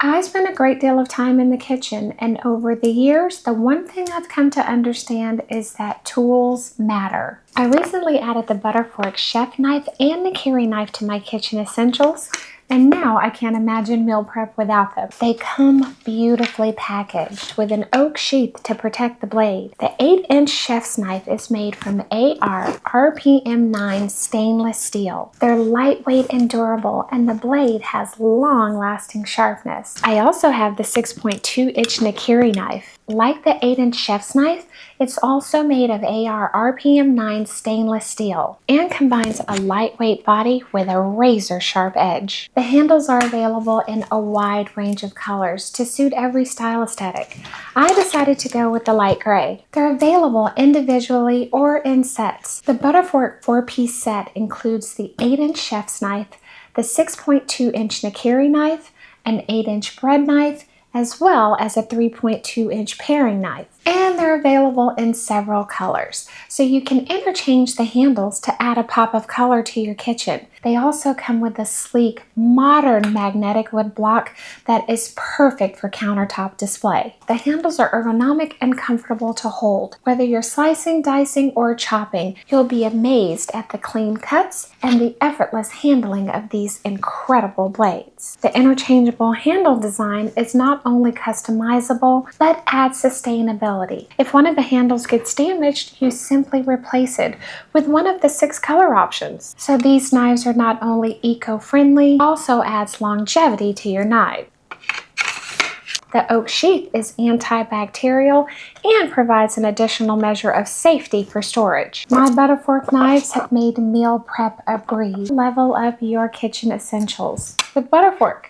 I spend a great deal of time in the kitchen, and over the years, the one thing I've come to understand is that tools matter. I recently added the Butterfork chef knife and the Nikiri knife to my kitchen essentials, and now I can't imagine meal prep without them. They come beautifully packaged with an oak sheath to protect the blade. The 8-inch chef's knife is made from AR RPM 9 stainless steel. They're lightweight and durable, and the blade has long-lasting sharpness. I also have the 6.2-inch Nikiri knife. Like the 8-inch chef's knife, it's also made of AR RPM 9 stainless steel and combines a lightweight body with a razor-sharp edge. The handles are available in a wide range of colors to suit every style aesthetic. I decided to go with the light gray. They're available individually or in sets. The Butterfork 4-piece set includes the 8-inch chef's knife, the 6.2-inch Nikiri knife, an 8-inch bread knife, as well as a 3.2-inch paring knife. And they're available in several colors, so you can interchange the handles to add a pop of color to your kitchen. They also come with a sleek, modern magnetic wood block that is perfect for countertop display. The handles are ergonomic and comfortable to hold. Whether you're slicing, dicing, or chopping, you'll be amazed at the clean cuts and the effortless handling of these incredible blades. The interchangeable handle design is not only customizable, but adds sustainability. If one of the handles gets damaged, you simply replace it with one of the 6 color options. So these knives are not only eco-friendly, also adds longevity to your knife. The oak sheath is antibacterial and provides an additional measure of safety for storage. My Butterfork knives have made meal prep a breeze. Level up your kitchen essentials with Butterfork.